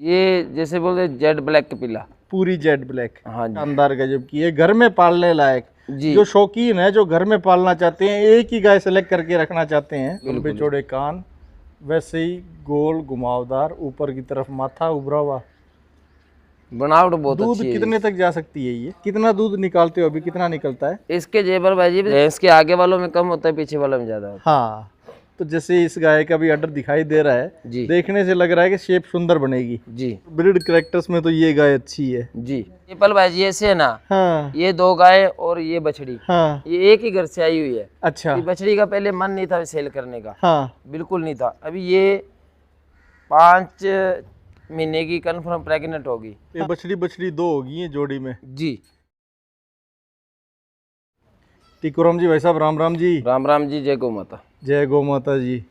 ये जैसे बोलते जेड ब्लैक कपिला, पूरी जेड ब्लैक। हाँ जी। शानदार गजब की है, घर में पालने लायक। जी। जो शौकीन है, जो घर में पालना चाहते हैं, एक ही गाय सेलेक्ट करके रखना चाहते हैं, लंबे चौड़े कान, वैसे ही गोल घुमावदार, ऊपर की तरफ माथा उभरा हुआ, बनावट बहुत दूध अच्छी है। कितने तक जा सकती है ये? कितना दूध निकालते हो अभी, कितना निकलता है? इसके जेबर भाई भैंस के आगे वालों में कम होता है, पीछे वालों में ज्यादा होता हाँ, तो जैसे इस गाय का भी ऑर्डर दिखाई दे रहा है, जी। देखने से लग रहा है कि शेप सुंदर बनेगी। है। जी ब्रीड कैरेक्टर्स में तो ये गाय अच्छी है। जी। जेपल भाई जी ऐसे है ना, हाँ ये 2 गाय और ये बछड़ी, हाँ। ये एक ही घर से आई हुई है। अच्छा। ये बछड़ी का पहले मन नहीं था सेल करने का, हाँ बिल्कुल नहीं था। अभी ये 5 महीने की कन्फर्म प्रेग्नेंट होगी। ये बछड़ी 2 होगी है जोड़ी में। जी। टिकोराम जी भाई साहब, राम राम जी। राम राम जी, जय गौ माता। जय गौ माता जी।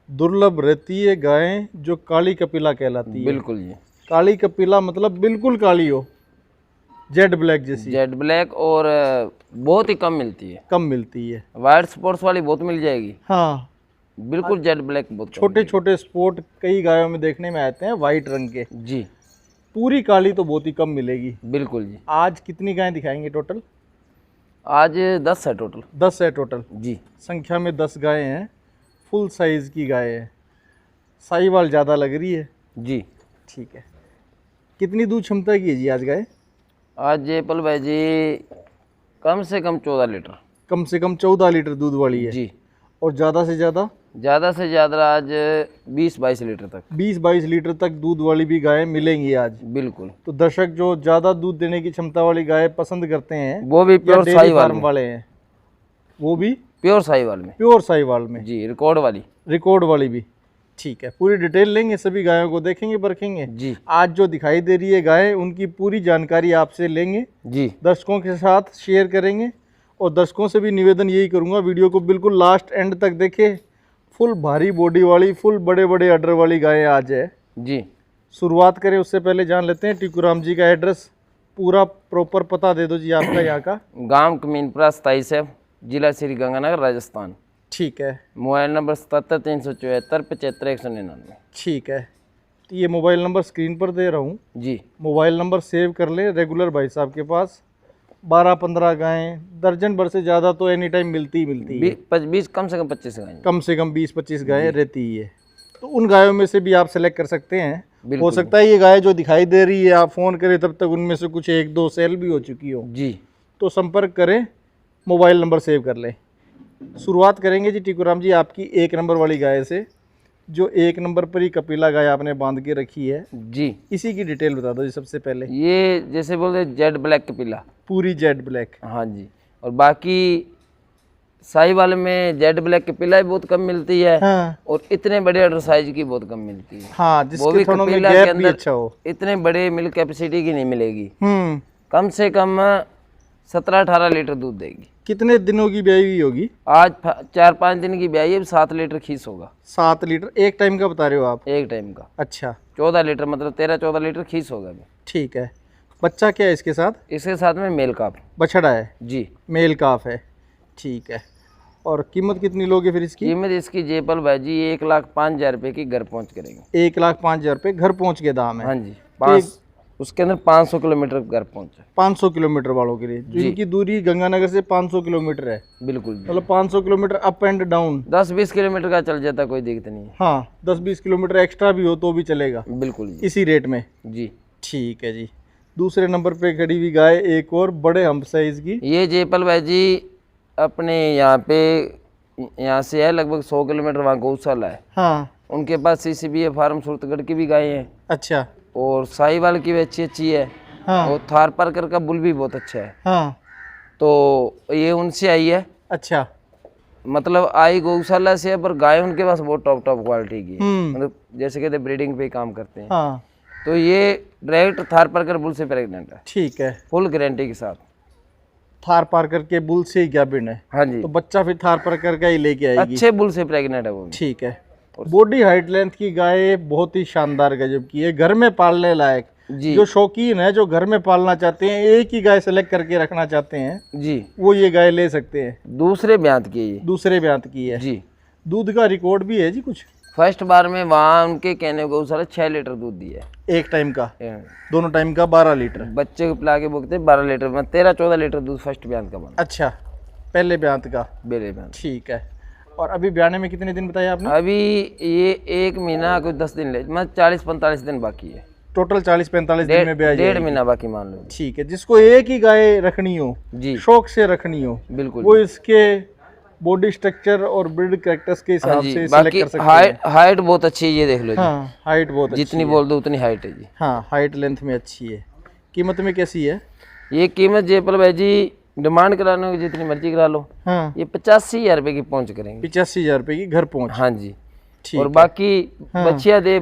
दुर्लभ रहती है गायें जो काली कपिला कहलाती है। बिल्कुल जी। काली कपिला मतलब बिल्कुल काली हो, जेड ब्लैक जैसी। जेड ब्लैक, और बहुत ही कम मिलती है, कम मिलती है। वाइट स्पॉट्स वाली बहुत मिल जाएगी। हाँ, बिल्कुल जेड ब्लैक बहुत कम छोटे छोटे स्पॉट कई गायों में देखने में आते हैं वाइट रंग के। मिलेगी। जी पूरी काली तो बहुत ही कम मिलेगी। बिल्कुल जी। आज कितनी गायें दिखाएंगे टोटल? आज 10 है टोटल। 10 है टोटल। जी संख्या में 10 गायें हैं, फुल साइज की गायें हैं। साहीवाल ज़्यादा लग रही है। जी। ठीक है। कितनी दूध क्षमता की है जी आज गाय? आज जेपल भाई जी कम से कम 14 लीटर। कम से कम 14 लीटर दूध वाली है। जी। और ज़्यादा से ज़्यादा? ज़्यादा से ज़्यादा आज 20-22 लीटर तक। 20-22 लीटर तक दूध वाली भी गायें मिलेंगी आज। बिल्कुल। तो दर्शक जो ज़्यादा दूध देने की क्षमता वाली गाय पसंद करते हैं, वो भी या प्योर डेयरी साहीवाल फार्म में। वाले हैं, वो भी प्योर साहीवाल में। प्योर साहीवाल में। जी, रिकॉर्ड वाली। रिकॉर्ड वाली भी। ठीक है, पूरी डिटेल लेंगे, सभी गायों को देखेंगे परखेंगे। जी। आज जो दिखाई दे रही है गाय, उनकी पूरी जानकारी आपसे लेंगे, जी। दर्शकों के साथ शेयर करेंगे। और दर्शकों से भी निवेदन यही करूंगा, वीडियो को बिल्कुल लास्ट एंड तक देखें। फुल भारी बॉडी वाली, फुल बड़े बड़े अडर वाली गाय आज है। जी। शुरुआत करें उससे पहले जान लेते हैं टिकोराम जी का एड्रेस, पूरा प्रॉपर पता दे दो जी आपका यहाँ का। गांव कमीनपुरा 27 है, जिला श्री गंगानगर, राजस्थान। ठीक है। Mobile number 77-374-75-199। ठीक है, तो ये मोबाइल नंबर स्क्रीन पर दे रहा हूँ। जी। मोबाइल नंबर सेव कर ले। रेगुलर भाई साहब के पास 12-15 गायें, दर्जन भर से ज़्यादा तो एनी टाइम मिलती ही मिलती है। 20 कम से कम 25 गाय। कम से कम 20-25 गायें रहती ही है। तो उन गायों में से भी आप सेलेक्ट कर सकते हैं। हो सकता है ये गाय जो दिखाई दे रही है, आप फ़ोन करें तब तक उनमें से कुछ 1-2 सेल भी हो चुकी हो। जी। तो संपर्क करें, मोबाइल नंबर सेव कर लें। शुरुआत करेंगे जी टिकोराम जी आपकी 1 नंबर वाली गाय से, जो 1 नंबर पर ही कपिला गाय आपने बांध के रखी है। जी। इसी की डिटेल बता दो जी सबसे पहले। ये जैसे बोलते जेड ब्लैक कपिला। पूरी जेड ब्लैक। हाँ जी। और बाकी साहीवाल में जेड ब्लैक कपिला भी बहुत कम मिलती है। हाँ। और इतने बड़े अडर साइज की बहुत कम मिलती है। हाँ, वो जिसके भी थनों में कपिला के गैप भी अंदर अच्छा हो। इतने बड़े मिल्क कैपेसिटी की नहीं मिलेगी। कम से कम 17-18 लीटर दूध देगी। कितने दिनों की ब्याई हुई होगी? आज 4-5 दिन की ब्याई है, 7 लीटर खीस होगा। 7 लीटर एक टाइम का बता रहे हो आप? एक टाइम का। अच्छा। 14 लीटर मतलब 13-14 लीटर खीस होगा अभी। ठीक है। बच्चा क्या है इसके साथ? इसके साथ में मेल काफ। बछड़ा है? जी। मेल काफ है। ठीक है। और कीमत कितनी लोगे फिर इसकी? कीमत इसकी जेपल भाई जी 1,05,000 रुपये की घर पहुंच करेंगे। 1,05,000 रुपये घर पहुंच के दाम है। हाँ जी। 5 उसके अंदर 500 किलोमीटर घर पहुंचा। 500 किलोमीटर वालों के लिए, जिनकी दूरी गंगानगर से 500 किलोमीटर है। बिल्कुल। मतलब 500 kilometre up and down. 10-20 kilometre का चल जाता, कोई दिक्कत नहीं है। हाँ, 10-20 किलोमीटर एक्स्ट्रा भी हो तो भी चलेगा। बिल्कुल जी। इसी रेट में। जी। ठीक है जी। दूसरे नंबर पे खड़ी हुई गाय एक और बड़े हम्प साइज की। ये जेपल भाई जी अपने यहाँ से है लगभग 100 किलोमीटर, वहाँ गौशाला है। हाँ। उनके पास CCBA फार्म सूरतगढ़ की भी गाय है। अच्छा। और साहीवाल की भी अच्छी अच्छी है। हाँ। और थार पारकर का बुल भी बहुत अच्छा है। हाँ। तो ये उनसे आई है। अच्छा। मतलब आई गौशाला से है, पर गाय उनके पास बहुत टॉप क्वालिटी की है। हम्म। मतलब जैसे कहते हैं ब्रीडिंग पे काम करते हैं। हाँ। तो ये डायरेक्ट थार पारकर बुल से प्रेग्नेंट है। ठीक है। फुल गारंटी के साथ। थार पारकर के बुल से ही गैबिन है? हाँ जी। तो बच्चा फिर थार पारकर का ही लेके आएगी? अच्छे बुल से प्रेग्नेंट है वो भी। ठीक है। बॉडी हाइट लेंथ की गाय बहुत ही शानदार गजब की है, घर में पालने लायक। जी। जो शौकीन है, जो घर में पालना चाहते हैं, एक ही गाय सेलेक्ट करके रखना चाहते हैं, जी, वो ये गाय ले सकते हैं। दूसरे ब्यांत की है ये। दूसरे ब्यांत की है जी। दूध का रिकॉर्ड भी है जी कुछ? फर्स्ट बार में वहाँ उनके कहने को सारा 6 लीटर दूध दिया एक टाइम का, है। दोनों टाइम का 12 लीटर। बच्चे को पिला के बोलते 12 लीटर में 13-14 लीटर दूध फर्स्ट ब्यान का बना। अच्छा, पहले ब्यांत का। बेले ब्यान। ठीक है। और अभी ब्याने में कितने दिन बताया आपने? अभी ये 1 महीना कुछ 10 दिन ले, मतलब 40-45 दिन बाकी है। टोटल 40-45 दिन में ब्याह 1.5 महीना बाकी मान लो। ठीक है। जिसको एक ही गाय रखनी हो, जी शौक से रखनी हो, बिल्कुल वो इसके बॉडी स्ट्रक्चर और ब्रिड कैरेक्टर्स के हाँ हिसाब जी। से बाकी सिलेक्ट कर सकते हैं। हाइट बहुत अच्छी है, ये देख लो जी। हाँ, हाइट बहुत अच्छी जितनी है। बोल दो उतनी हाइट है जी। हाँ, हाइट लेंथ में अच्छी है। कीमत में कैसी है? ये कीमत जयपाल भाई जी डिमांड कराने की जितनी मर्जी करा लो, हाँ, ये 85,000 रुपये की पहुँच करेंगे। 85,000 रुपये की घर पहुँच। हाँ जी। ठीक और है। बाकी हाँ। बच्चियाँ दे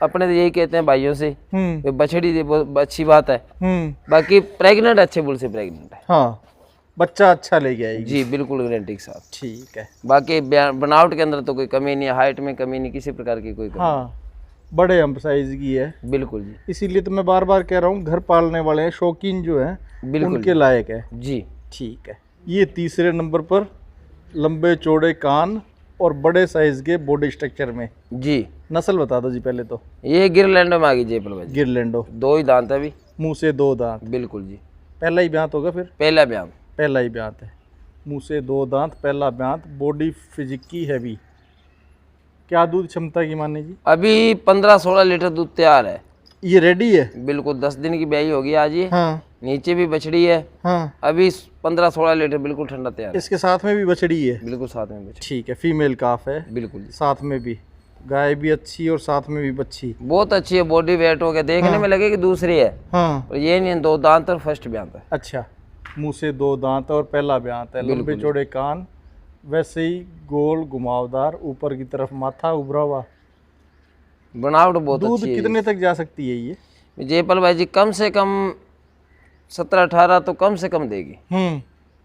अपने तो यही कहते हैं भाइयों से, ये बछड़ी दे बहुत अच्छी बात है। बाकी प्रेग्नेंट अच्छे बुल से प्रेग्नेंट है। हाँ, बच्चा अच्छा लेके आएगी। जी बिल्कुल गारंटी के साथ। ठीक है। बाकी बनावट के अंदर तो कोई कमी नहीं है, हाइट में कमी नहीं, किसी प्रकार की कोई कमी हाँ, बड़े अम्प साइज की है। नहीं। बिल्कुल जी। इसीलिए तो मैं बार बार कह रहा हूँ, घर पालने वाले हैं, शौकीन जो है बिल्कुल उनके लायक है। जी। ठीक है। ये तीसरे नंबर पर लंबे चौड़े कान और बड़े साइज के बॉडी स्ट्रक्चर में। जी नस्ल बता दो जी पहले तो। ये गिरलैंड में आ गई जयपाल भाई जी। गिरलैंडो। 2 ही दांत है अभी। मुंह से 2 दांत। बिल्कुल जी। पहला ही ब्यांत होगा फिर? पहला ब्यान। पहला ही ब्यांत है। मुंह से 2 दांत, पहला ब्यांत। बॉडी फिजिक की हैवी। क्या दूध क्षमता की माने जी? अभी 15-16 लीटर दूध तैयार है। ये रेडी है? बिल्कुल 10 दिन की ब्याई होगी आज ये। हाँ नीचे भी बछड़ी है। हाँ। अभी 15-16 लीटर बिल्कुल ठंडा तैयार है। इसके साथ में भी बछड़ी है? बिल्कुल साथ में बछड़ी। ठीक है। फीमेल काफ है बिल्कुल जी। साथ में भी। गाय भी अच्छी और साथ में भी बच्ची। बहुत अच्छी है, बॉडी वेट हो गया, देखने में लगे कि दूसरी है, हाँ। और ये नहीं, 2 दांत और फर्स्ट ब्यांत है। अच्छा, मुंह से 2 दांत और पहला ब्यांत है। लंबे चौड़े कान, वैसे ही गोल घुमावदार, ऊपर की तरफ माथा उभरा हुआ। बनावट बहुत दूध अच्छी है। कितने तक जा सकती है ये? जयपाल भाई जी कम से कम 17-18 तो कम से कम देगी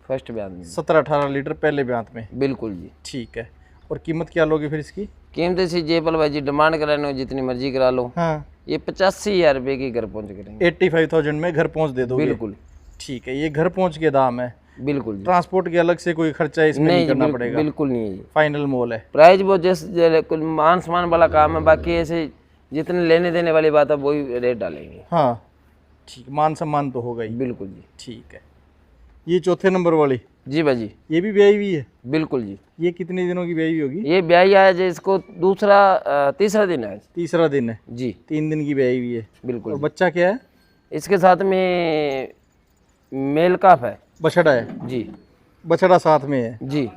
फर्स्ट ब्यांत में। 17-18 लीटर पहले ब्यांत में। बिल्कुल जी। ठीक है। और कीमत क्या लोगे फिर इसकी? कीमत से जयपाल भाई जी डिमांड कराने हो जितनी मर्जी करा लो। हाँ, ये 85,000 रुपये की घर पहुँच करेंगे। 85,000 में घर पहुंच दे दोगे? बिल्कुल। ठीक है। ये घर पहुंच के दाम है। बिल्कुल जी। ट्रांसपोर्ट के अलग से कोई खर्चा इसमें नहीं करना पड़ेगा? बिल्कुल नहीं है। फाइनल मोल है। प्राइस वो जैसे कुल मान सम्मान वाला काम है, बाकी ऐसे जितने लेने देने वाली बात है वही रेट डालेंगे। हाँ ठीक, मान सम्मान तो होगा ही। बिल्कुल जी। ठीक है। ये चौथे नंबर वाली? जी भाजी। ये भी ब्याई हुई है? बिल्कुल जी। ये कितने दिनों की ब्याई होगी? ये ब्याई आया है इसको तीसरा दिन है। तीसरा दिन है जी। 3 दिन की ब्याई हुई है। बिल्कुल। और बच्चा क्या है इसके साथ में? मेल काफ है। बछड़ा है? जी। बछड़ा साथ में है जी।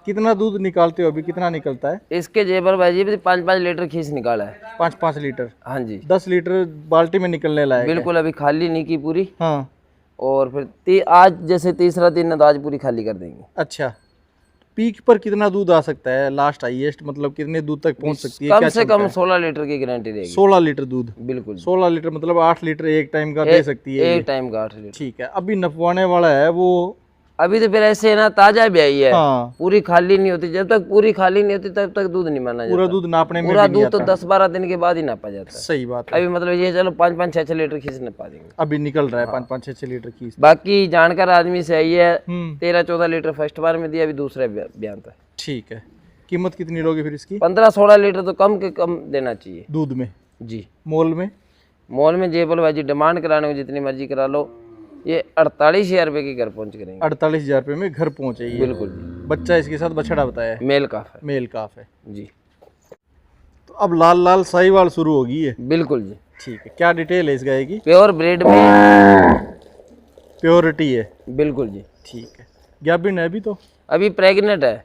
कितना दूध निकालते हो अभी? कितना निकलता है इसके जयपाल भाई जी 5-5 लीटर खींच निकाला है। 5-5 लीटर? हाँ जी। 10 लीटर बाल्टी में निकलने लायक है। बिल्कुल, अभी खाली नहीं की पूरी। हाँ। और फिर आज जैसे तीसरा दिन है तो आज पूरी खाली कर देंगे। अच्छा, पीक पर कितना दूध आ सकता है? लास्ट हाईएस्ट मतलब कितने दूध तक पहुंच सकती है? कम क्या से कम 16 लीटर की गारंटी रहेगी। 16 लीटर दूध? बिल्कुल। 16 लीटर मतलब 8 लीटर एक टाइम का दे सकती है? एक टाइम का 8 लीटर। ठीक है। अभी नपवाने वाला है वो? अभी तो फिर ऐसे है ना, ताजा ब्याई है। हाँ। पूरी खाली नहीं होती, जब तक पूरी खाली नहीं होती तब तक दूध नहीं माना जाता। पूरा दूध नापने में पूरा भी नहीं दूध तो आता। 10-12 दिन के बाद ही नापा जाता है। सही बात है। अभी मतलब ये चलो 5-5, 6-6 लीटर खींच नपा देंगे। अभी निकल रहा है 5-5, 6-6 लीटर की। बाकी जानकार आदमी से आई है। 13-14 लीटर फर्स्ट बार में दिया, अभी दूसरा बयान था। ठीक है। कीमत कितनी लोगे फिर इसकी? 15-16 लीटर तो कम के कम देना चाहिए दूध में? जी। मोल में? मॉल में जयपाल भाई जी डिमांड कराने को जितनी मर्जी करा लो, ये 48,000 रुपये की घर पहुंच करेंगे। 48,000 रुपये में घर पहुंचेगी? बिल्कुल जी। बच्चा इसके साथ बछड़ा बताया? मेल काफ है। मेल काफ है जी। तो अब लाल लाल साहिवाल शुरू होगी है? बिल्कुल जी। ठीक है। क्या डिटेल है इस गाय की? प्योर ब्रीड में प्योरिटी है? बिल्कुल जी। ठीक है। गाभिन है अभी तो? अभी प्रेग्नेंट है।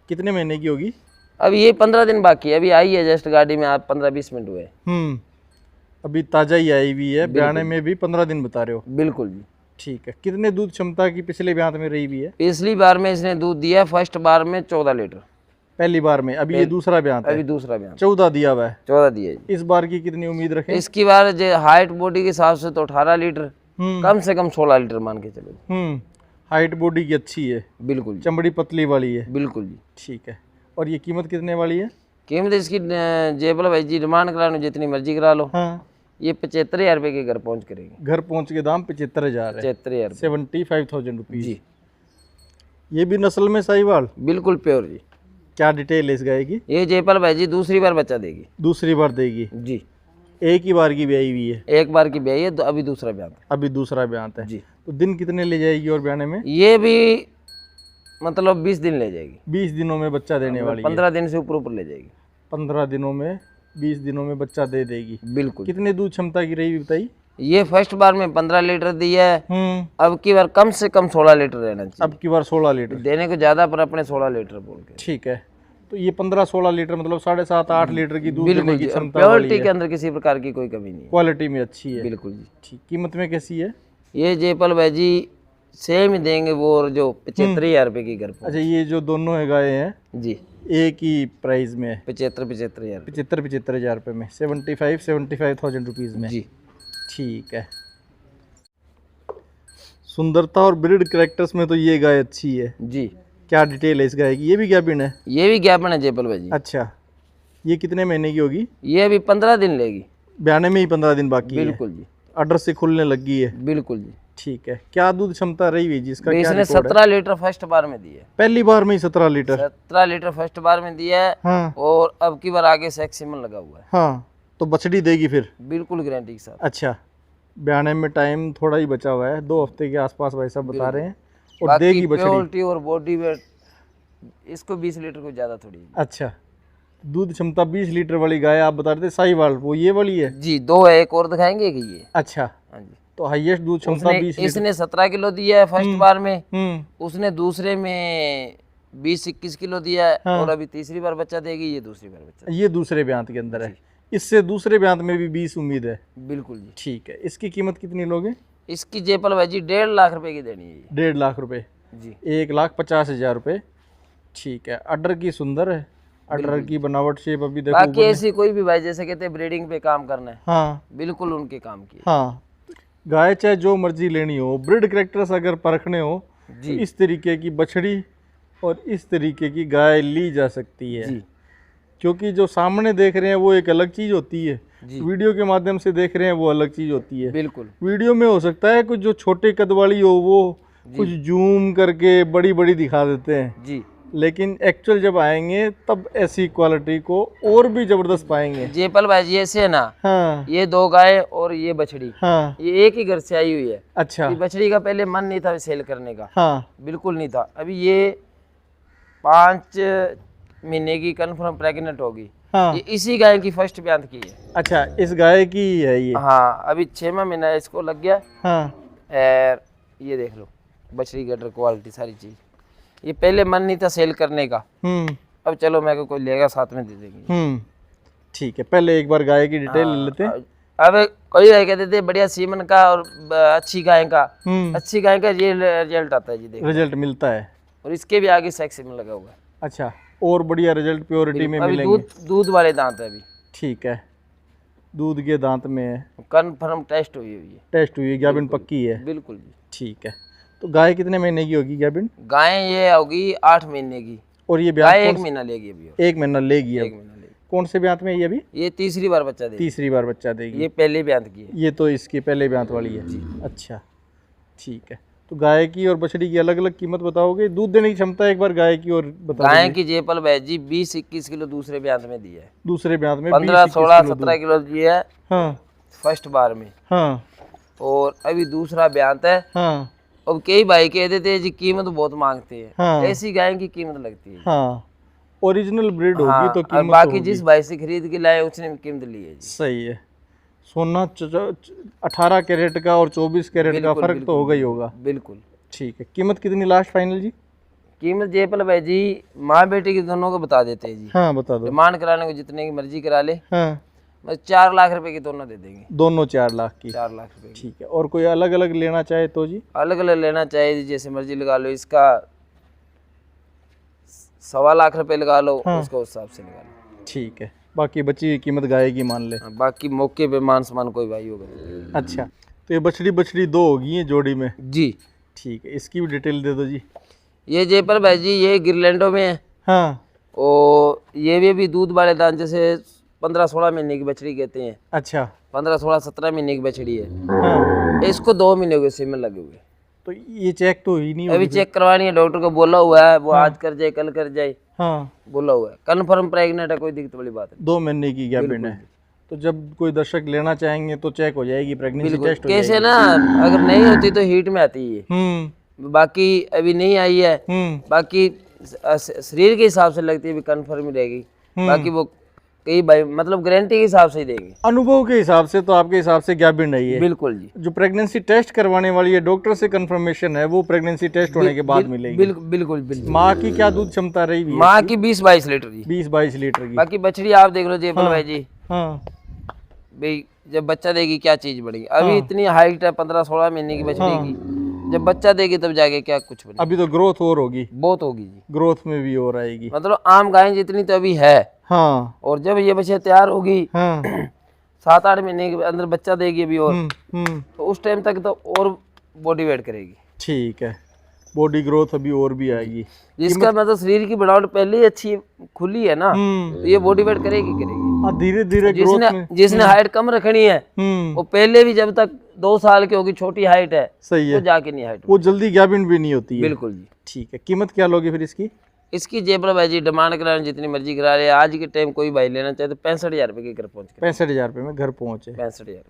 कितने महीने की होगी? अभी ये 15 दिन बाकी है, अभी आई है जस्ट गाड़ी में, आप 15-20 मिनट हुए। अभी ताज़ा ही आई हुई है। ब्याने में भी 15 दिन बता रहे हो? बिल्कुल जी। ठीक है। कितने दूध क्षमता की पिछले ब्यांत में रही हुई है? पिछली बार में इसने दूध दिया, फर्स्ट बार में 14 लीटर। पहली बार में? अभी ये दूसरा ब्यांत है? अभी दूसरा बयान 14 दिया हुआ है। 14 दिया जी। इस बार की कितनी उम्मीद रखें? इसकी बार जो हाइट बॉडी के हिसाब से तो 18 लीटर, कम से कम 16 लीटर मान के चलो। हाइट बॉडी की अच्छी है? बिल्कुल। चमड़ी पतली वाली है? बिल्कुल जी। ठीक है। और ये कीमत कितने वाली है? कीमत इसकी जयपाल भाई जी डिमांड करा लो जितनी मर्जी करा लो, हाँ। ये 75,000 रुपये के घर पहुंच करेंगे। घर पहुंच के दाम 75,000 है? 75,000 75,000 रुपीज जी। ये भी नस्ल में साहिवाल? बिल्कुल प्योर जी। क्या डिटेल है इस गाय की? ये जयपाल भाई जी दूसरी बार बच्चा देगी। दूसरी बार देगी जी, एक ही बार की ब्याई हुई है? एक बार की ब्याई है, तो अभी दूसरा ब्याह है। अभी दूसरा ब्यांत है जी, तो दिन कितने ले जाएगी और ब्याने में? ये भी मतलब 20 दिन ले जाएगी। 20 दिनों में बच्चा देने वाली है? 15 दिन से ऊपर ले जाएगी। 15 दिनों में 20 दिनों में बच्चा दे देगी। बिल्कुल। कितने दूध क्षमता की रही बताई? ये फर्स्ट बार में 15 लीटर दिया है, अब की बार कम से कम 16 लीटर रहना चाहिए। अब की बार 16 लीटर देने को ज्यादा, पर अपने 16 लीटर बोल के। ठीक है, तो ये 15-16 लीटर मतलब 7.5-8 लीटर की दूध देने बिल्कुल की जी, क्षमता वाली प्योरिटी है। के अंदर किसी प्रकार की कोई कमी नहीं है। क्वालिटी में अच्छी है। बिल्कुल जी। ठीक, कीमत में कैसी है? ये जयपाल भाई जी सेम ही देंगे वो, और जो 75,000 रुपये की घर पर। अच्छा, ये जो दोनों है गाय हैं जी, एक ही प्राइस में है? 75,000 75,000 रुपये में, 75,000 रुपीज़ में। जी। ठीक है, सुंदरता और ब्रीड कैरेक्टर्स में तो ये गाय अच्छी है। जी। क्या डिटेल है इस गाय की? ये भी ज्ञापिन है? ये भी ज्ञापन है जयपाल भाई जी। अच्छा, ये कितने महीने की होगी? ये अभी 15 दिन लेगी। ब्याने में ही 15 दिन बाकी है? बिल्कुल जी। अडर से खुलने लगी है? बिल्कुल जी। ठीक है, क्या दूध क्षमता रही हुई जिसका? क्या इसने रिकॉर्ड है? 17 लीटर फर्स्ट बार में दिया है। पहली बार में ही 17 लीटर? 17 लीटर फर्स्ट बार में दिया है। हाँ और अब की बार आगे से एक्सीमन लगा हुआ है। हाँ, तो बछड़ी देगी फिर? बिल्कुल गारंटी के साथ। अच्छा, ब्याने में टाइम थोड़ा ही बचा हुआ है, 2 हफ्ते के आसपास भाई साहब बता रहे हैं, और बाकी देगी बछड़ी? प्योरिटी और बॉडी वेट इसको 20 लीटर को ज्यादा थोड़ी है। अच्छा, दूध क्षमता 20 लीटर वाली गाय आप बता रहे थे, साहिवाल, वो ये वाली है? जी, 2 है, एक और दिखाएंगे कि ये। अच्छा, हाँ जी। तो हाईएस्ट दूध क्षमता 20 लीटर? इसने 17 किलो दिया है फर्स्ट बार में, हम्म, उसने दूसरे में 20-21 किलो दिया है। हाँ। और अभी तीसरी बार बच्चा देगी, ये दूसरी बार बच्चा। ये दूसरे ब्यांत के अंदर है, इससे दूसरे ब्यांत में भी 20 उम्मीद है? बिल्कुल जी। ठीक है, इसकी कीमत कितनी लोगे? इसकी जयपाल भाई जी 1.5 लाख रुपए की देनी है ये। 1.5 लाख रुपए? जी। 1,50,000 रुपए। ठीक है, अडर की सुंदर है, अडर की बनावट शेप अभी देखो बाकी ऊपर में। ऐसी कोई भी भाई जैसे कहते हैं ब्रीडिंग पे काम करना है, हाँ बिल्कुल उनके काम की है। हाँ, गाय चाहे जो मर्जी लेनी हो, ब्रीड कैरेक्टर्स अगर परखने हो तो इस तरीके की बछड़ी और इस तरीके की गाय ली जा सकती है। जी। क्योंकि जो सामने देख रहे हैं वो एक अलग चीज़ होती है, जी। वीडियो के माध्यम से देख रहे हैं वो अलग चीज़ होती है। बिल्कुल। वीडियो में हो सकता है कुछ जो छोटे कद वाली हो वो कुछ जूम करके बड़ी बड़ी दिखा देते हैं, जी। लेकिन एक्चुअल जब आएंगे तब ऐसी क्वालिटी को और भी जबरदस्त पाएंगे। जयपाल भाई जी ऐसे है ना, हाँ ये 2 गाय और ये बछड़ी, हाँ, ये एक ही घर से आई हुई है। अच्छा, ये बछड़ी का पहले मन नहीं था सेल करने का, हाँ बिल्कुल नहीं था। अभी ये 5 महीने की कंफर्म प्रेग्नेंट होगी। हाँ, ये इसी गाय की फर्स्ट ब्यांत की है। अच्छा, इस गाय की ही है ये? हाँ, अभी 6वां महीना इसको लग गया। हाँ, और ये देख लो बछड़ी गटर क्वालिटी सारी चीज। ये पहले मन नहीं था सेल करने का, अब चलो मैं को कोई लेगा साथ में दे देंगे। ठीक है, पहले एक बार गाय की डिटेल ले लेते हैं। अब कोई गाय कहते थे बढ़िया सीमन का और अच्छी गाय का, अच्छी गाय का ये रिजल्ट आता है जी, देखो रिजल्ट मिलता है। और इसके भी आगे सेक्स में लगा हुआ है। अच्छा, और बढ़िया रिजल्ट प्योरिटी में अभी मिलेंगे? दूध वाले दांत है अभी। ठीक है, दूध के दांत में है, कन्फर्म टेस्ट हुई हुई है, टेस्ट हुई है, गाभिन पक्की है? बिल्कुल जी। ठीक है, तो गाय कितने महीने की होगी गाभिन? गाय ये होगी 8 महीने की, और ये गाय ब्यात 1 महीना लेगी अभी। 1 महीना लेगी? 1 अब महीना लेगी। कौन से ब्यांत में है ये अभी? ये तीसरी बार बच्चा देगी। तीसरी बार बच्चा देगी? ये पहले ब्यांत की है। ये तो इसकी पहले ब्यांत वाली है जी। अच्छा, ठीक है, तो गाय की और बछड़ी की अलग अलग कीमत बताओगे? दूध देने की क्षमता एक बार गाय की और बता गाय दीजिए। की जयपाल भाई जी 20-21 किलो दूसरे ब्यांत में दिया है। दूसरे ब्यांत में 15-16-17 किलो दिया है हाँ फर्स्ट बार में, हाँ और अभी दूसरा ब्यांत है। हाँ अब कई भाई कह देते हैं जी कीमत बहुत मांगते हैं, हाँ। ऐसी गाय की कीमत लगती है। हाँ, ओरिजिनल ब्रीड होगी हाँ, तो और कीमत बाकी तो होगी। जिस भाई से खरीद के लाए उसने भी कीमत ली है जी। सही है, सोना 18 कैरेट का और 24 कैरेट का बिल्कुल, फर्क तो होगा ही होगा। बिल्कुल। ठीक है, कीमत कितनी लास्ट फाइनल जी? कीमत जयपाल भाई जी माँ बेटे की दोनों को बता देते हैं जी, हाँ बता दो। डिमांड कराने को जितने की मर्जी करा ले, हाँ, बस 4 लाख रुपए की दोनों दे देंगे। दोनों 4 लाख की? 4 लाख रुपए की। ठीक है, और कोई अलग अलग लेना चाहे तो जी? अलग अलग लेना चाहिए जैसे मर्जी लगा लो, इसका 1.25 लाख रुपए लगा लो, हाँ। उसको उस हिसाब से लगा लो। ठीक है, बाकी बची हुई कीमत गाय की मान ले। हाँ, बाकी मौके पे मान सम्मान कोई भाई होगा। अच्छा, तो ये बछड़ी 2 होगी हैं जोड़ी में? जी। ठीक है, इसकी भी डिटेल दे दो जी। ये जयपाल भाई जी ये गिरलैंडो में है, हाँ, और ये भी अभी दूध वाले दान जैसे 15-16 महीने की बछड़ी कहते हैं। अच्छा, 15-16-17 महीने की बछड़ी है। हाँ, इसको 2 महीने हो गए सीमन लगे हुए। तो ये चेक तो ही नहीं अभी होगी? चेक करवानी है, डॉक्टर को बोला हुआ है, वो आज कर जाए कल कर जाए। हाँ, बोला हुआ है, कन्फर्म प्रेग्नेंट है, कोई दिक्कत वाली बात नहीं। 2 महीने की गैपिन है। तो जब कोई दर्शक लेना चाहेंगे तो चेक हो जाएगी, प्रेगनेंसी बिल्कुल, टेस्ट हो कैसे जाएगी। ना, अगर नहीं होती तो हीट में आती है, बाकी अभी नहीं आई है, बाकी शरीर के हिसाब से लगती है अभी कन्फर्म ही रहेगी, बाकी वो कई भाई मतलब गारंटी के हिसाब से ही देंगे। अनुभव के हिसाब से तो आपके हिसाब से गैपिन नहीं है। बिल्कुल जी। जो प्रेगनेंसी टेस्ट करवाने वाली है, डॉक्टर से कंफर्मेशन है, वो प्रेगनेंसी टेस्ट होने के बाद मिलेगी। बिल्कुल बिल्कुल बिल्कुल। माँ की क्या दूध क्षमता रही है? माँ की 20-22 लीटर जी। 20-22 लीटर की। बाकी बछड़ी आप देख लो जेबल भाई जी, हाँ, भाई जब बच्चा देगी क्या चीज बढ़ेगी। अभी इतनी हाइट है 15-16 महीने की बछड़ी की, जब बच्चा देगी तब जाके क्या कुछ बनेगा। अभी तो ग्रोथ और होगी, बहुत होगी जी, ग्रोथ में भी और आएगी। मतलब आम गाय जितनी तो अभी है, हाँ और जब ये बच्चे तैयार होगी हाँ 7-8 महीने के अंदर बच्चा देगी अभी, और हम्म, तो उस टाइम तक तो और बॉडी वेट करेगी। ठीक है, बॉडी ग्रोथ अभी और भी आएगी। जिसका मतलब शरीर की बनावट पहले ही अच्छी खुली है ना, तो ये बॉडी वेट करेगी करेगी। धीरे धीरे ग्रोथ में। जिसने हाइट कम रखनी है वो पहले भी जब तक 2 साल की होगी, छोटी हाइट है, सही वो है, जाके नहीं हाइट, वो जल्दी गैपिन भी नहीं होती है। बिल्कुल जी। ठीक है, कीमत क्या लोगे फिर इसकी? इसकी जेबल भाई जी डिमांड करा रहे हैं जितनी मर्जी करा रहे हैं, आज के टाइम कोई भाई लेना चाहे तो 65,000 रुपये के घर पहुँच के। 65,000 रुपये में घर पहुँचे। 65,000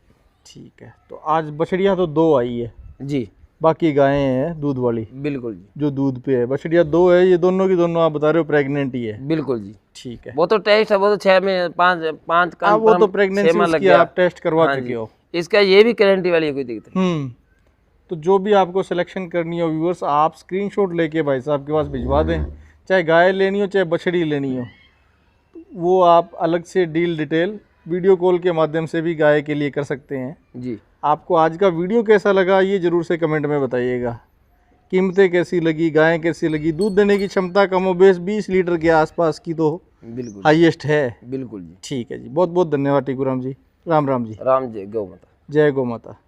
ठीक है, तो आज बछड़ियाँ तो 2 आई है, जी, बाकी गायें हैं दूध वाली, बिल्कुल जी, जो दूध पे है। बछड़ियाँ 2 है, ये दोनों की दोनों आप बता रहे हो प्रेग्नेंट ही है। बिल्कुल जी। ठीक है, वो तो टेस्ट है, वो तो 6 में 5 का वो तो प्रेगनेंसी उसकी आप टेस्ट करवा चुके हो। इसका ये भी गारंटी वाली है, कोई दिक्कत नहीं। तो जो भी आपको सिलेक्शन करनी हो व्यूअर्स, आप स्क्रीनशॉट लेके भाई साहब के पास भिजवा दें, चाहे गाय लेनी हो चाहे बछड़ी लेनी हो, वो आप अलग से डील डिटेल वीडियो कॉल के माध्यम से भी गाय के लिए कर सकते हैं जी। आपको आज का वीडियो कैसा लगा ये ज़रूर से कमेंट में बताइएगा। कीमतें कैसी लगी, गायें कैसी लगी, दूध देने की क्षमता कमोबेश 20 लीटर के आसपास की तो बिल्कुल हाईएस्ट है। बिल्कुल जी। ठीक है जी, बहुत बहुत धन्यवाद टीकू राम जी। राम राम जी। राम जय गौ माता। जय गौ माता।